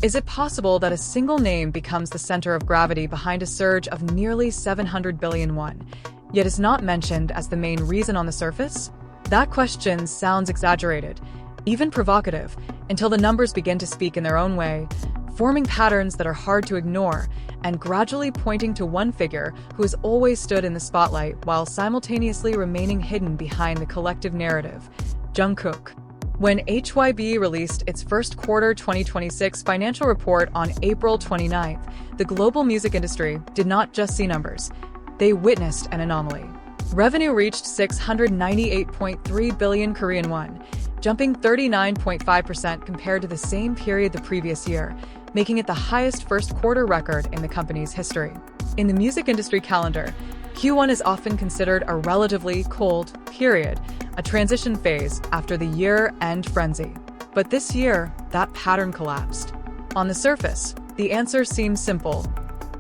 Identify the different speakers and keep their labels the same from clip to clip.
Speaker 1: Is it possible that a single name becomes the center of gravity behind a surge of nearly 700 billion won, yet is not mentioned as the main reason on the surface? That question sounds exaggerated, even provocative, until the numbers begin to speak in their own way, forming patterns that are hard to ignore, and gradually pointing to one figure who has always stood in the spotlight while simultaneously remaining hidden behind the collective narrative: Jungkook. When HYBE released its first quarter 2026 financial report on April 29th, the global music industry did not just see numbers. They witnessed an anomaly. Revenue reached 698.3 billion Korean won, jumping 39.5% compared to the same period the previous year, making it the highest first quarter record in the company's history. In the music industry calendar, Q1 is often considered a relatively cold period, a transition phase after the year-end frenzy. But this year, that pattern collapsed. On the surface, the answer seems simple: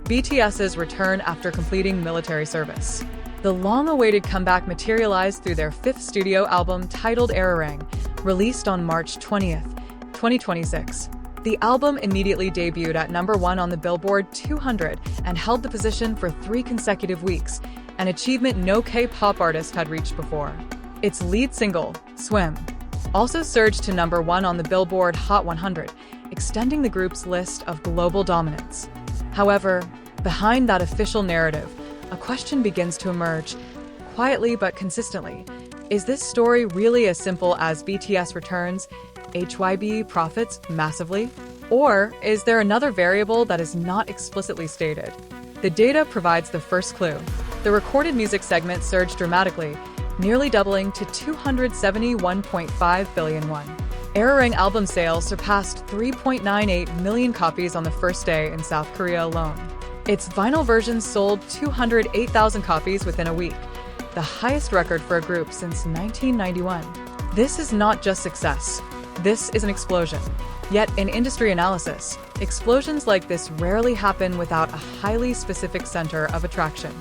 Speaker 1: BTS's return after completing military service. The long-awaited comeback materialized through their fifth studio album titled Erarang, released on March 20th, 2026. The album immediately debuted at #1 on the Billboard 200 and held the position for 3 consecutive weeks, an achievement no K-pop artist had reached before. Its lead single, Swim, also surged to #1 on the Billboard Hot 100, extending the group's list of global dominance. However, behind that official narrative, a question begins to emerge, quietly but consistently. Is this story really as simple as BTS returns, HYBE profits massively? Or is there another variable that is not explicitly stated? The data provides the first clue. The recorded music segment surged dramatically, nearly doubling to 271.5 billion won. Erarang album sales surpassed 3.98 million copies on the first day in South Korea alone. Its vinyl version sold 208,000 copies within a week, the highest record for a group since 1991. This is not just success. This is an explosion. Yet, in industry analysis, explosions like this rarely happen without a highly specific center of attraction.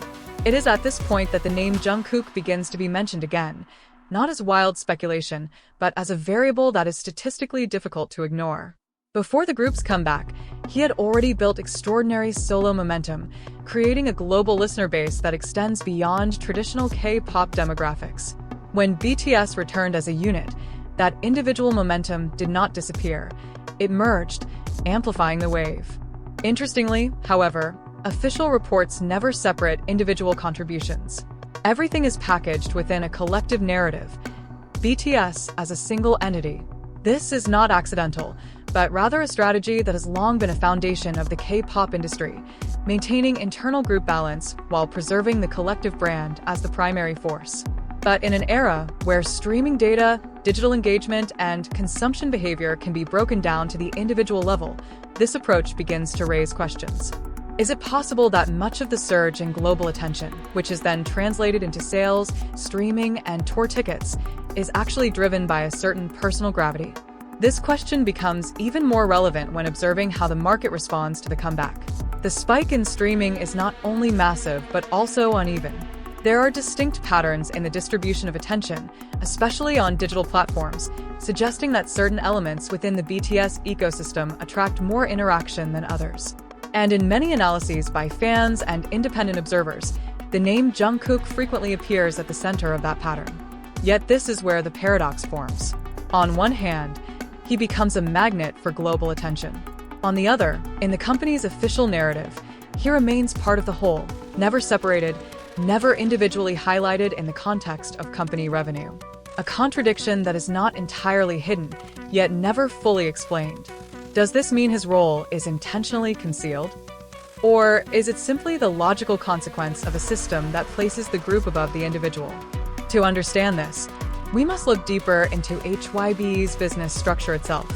Speaker 1: It is at this point that the name Jungkook begins to be mentioned again, not as wild speculation, but as a variable that is statistically difficult to ignore. Before the group's comeback, he had already built extraordinary solo momentum, creating a global listener base that extends beyond traditional K-pop demographics. When BTS returned as a unit, that individual momentum did not disappear. It merged, amplifying the wave. Interestingly, however, official reports never separate individual contributions. Everything is packaged within a collective narrative, BTS as a single entity. This is not accidental, but rather a strategy that has long been a foundation of the K-pop industry, maintaining internal group balance while preserving the collective brand as the primary force. But in an era where streaming data, digital engagement, and consumption behavior can be broken down to the individual level, this approach begins to raise questions. Is it possible that much of the surge in global attention, which is then translated into sales, streaming, and tour tickets, is actually driven by a certain personal gravity? This question becomes even more relevant when observing how the market responds to the comeback. The spike in streaming is not only massive but also uneven. There are distinct patterns in the distribution of attention, especially on digital platforms, suggesting that certain elements within the BTS ecosystem attract more interaction than others. And in many analyses by fans and independent observers, the name Jungkook frequently appears at the center of that pattern. Yet this is where the paradox forms. On one hand, he becomes a magnet for global attention. On the other, in the company's official narrative, he remains part of the whole, never separated, never individually highlighted in the context of company revenue. A contradiction that is not entirely hidden, yet never fully explained. Does this mean his role is intentionally concealed? Or is it simply the logical consequence of a system that places the group above the individual? To understand this, we must look deeper into HYBE's business structure itself.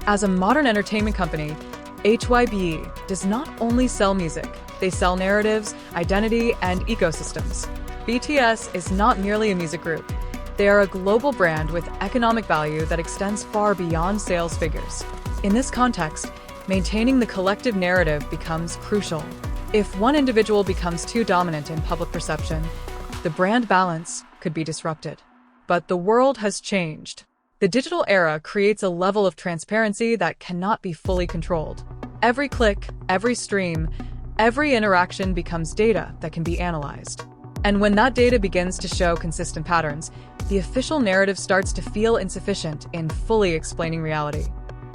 Speaker 1: As a modern entertainment company, HYBE does not only sell music, they sell narratives, identity, and ecosystems. BTS is not merely a music group. They are a global brand with economic value that extends far beyond sales figures. In this context, maintaining the collective narrative becomes crucial. If one individual becomes too dominant in public perception, the brand balance could be disrupted. But the world has changed. The digital era creates a level of transparency that cannot be fully controlled. Every click, every stream, every interaction becomes data that can be analyzed. And when that data begins to show consistent patterns, the official narrative starts to feel insufficient in fully explaining reality.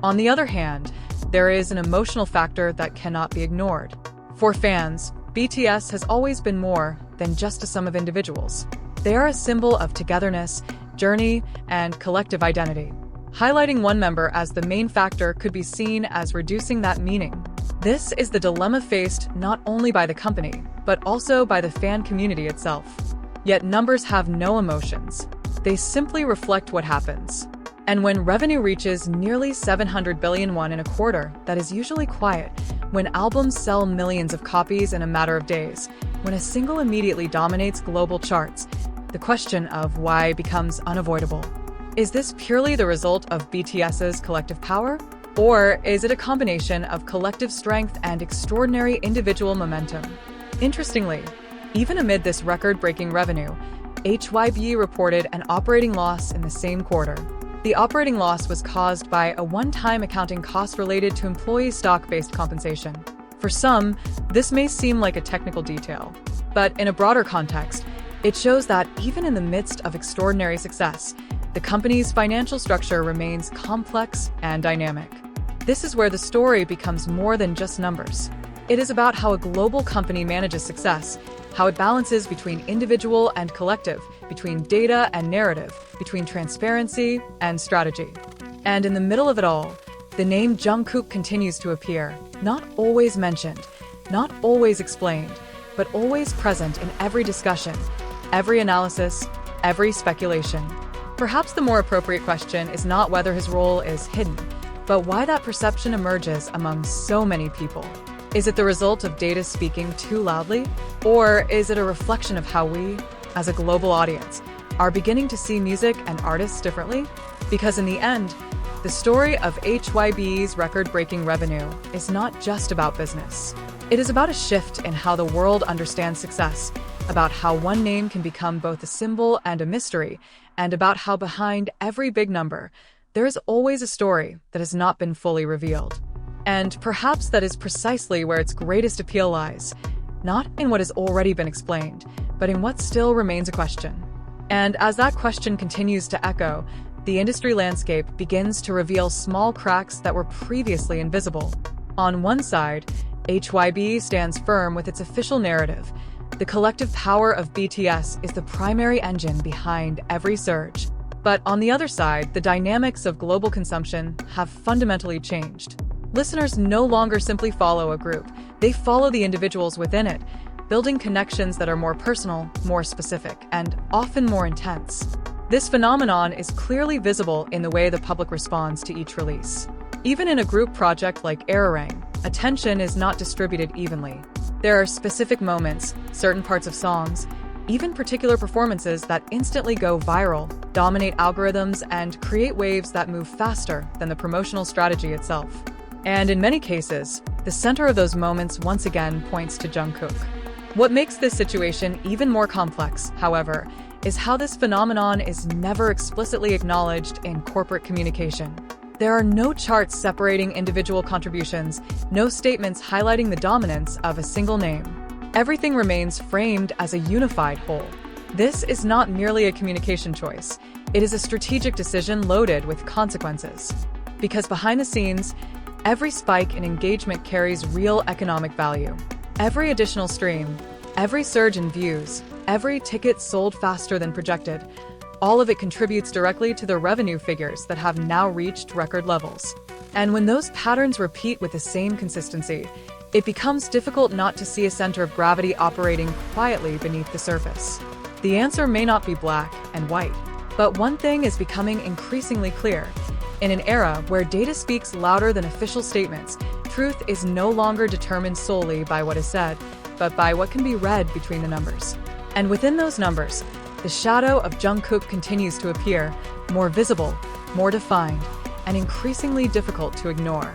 Speaker 1: On the other hand, there is an emotional factor that cannot be ignored. For fans, BTS has always been more than just a sum of individuals. They are a symbol of togetherness, journey, and collective identity. Highlighting one member as the main factor could be seen as reducing that meaning. This is the dilemma faced not only by the company, but also by the fan community itself. Yet numbers have no emotions. They simply reflect what happens. And when revenue reaches nearly 700 billion won in a quarter, that is usually quiet. When albums sell millions of copies in a matter of days, when a single immediately dominates global charts, the question of why becomes unavoidable. Is this purely the result of BTS's collective power? Or is it a combination of collective strength and extraordinary individual momentum? Interestingly, even amid this record-breaking revenue, HYBE reported an operating loss in the same quarter. The operating loss was caused by a one-time accounting cost related to employee stock-based compensation. For some, this may seem like a technical detail, but in a broader context, it shows that even in the midst of extraordinary success, the company's financial structure remains complex and dynamic. This is where the story becomes more than just numbers. It is about how a global company manages success, how it balances between individual and collective, between data and narrative, between transparency and strategy. And in the middle of it all, the name Jungkook continues to appear, not always mentioned, not always explained, but always present in every discussion, every analysis, every speculation. Perhaps the more appropriate question is not whether his role is hidden, but why that perception emerges among so many people. Is it the result of data speaking too loudly? Or is it a reflection of how we, as a global audience, are beginning to see music and artists differently? Because in the end, the story of HYBE's record-breaking revenue is not just about business. It is about a shift in how the world understands success, about how one name can become both a symbol and a mystery, and about how behind every big number, there is always a story that has not been fully revealed. And perhaps that is precisely where its greatest appeal lies, not in what has already been explained, but in what still remains a question. And as that question continues to echo, the industry landscape begins to reveal small cracks that were previously invisible. On one side, HYBE stands firm with its official narrative. The collective power of BTS is the primary engine behind every surge. But on the other side, the dynamics of global consumption have fundamentally changed. Listeners no longer simply follow a group, they follow the individuals within it, building connections that are more personal, more specific, and often more intense. This phenomenon is clearly visible in the way the public responds to each release. Even in a group project like Arirang, attention is not distributed evenly. There are specific moments, certain parts of songs, even particular performances that instantly go viral, dominate algorithms, and create waves that move faster than the promotional strategy itself. And in many cases, the center of those moments once again points to Jungkook. What makes this situation even more complex, however, is how this phenomenon is never explicitly acknowledged in corporate communication. There are no charts separating individual contributions, no statements highlighting the dominance of a single name. Everything remains framed as a unified whole. This is not merely a communication choice. It is a strategic decision loaded with consequences. Because behind the scenes, every spike in engagement carries real economic value. Every additional stream, every surge in views, every ticket sold faster than projected, all of it contributes directly to the revenue figures that have now reached record levels. And when those patterns repeat with the same consistency, it becomes difficult not to see a center of gravity operating quietly beneath the surface. The answer may not be black and white, but one thing is becoming increasingly clear. In an era where data speaks louder than official statements, truth is no longer determined solely by what is said, but by what can be read between the numbers. And within those numbers, the shadow of Jungkook continues to appear, more visible, more defined, and increasingly difficult to ignore.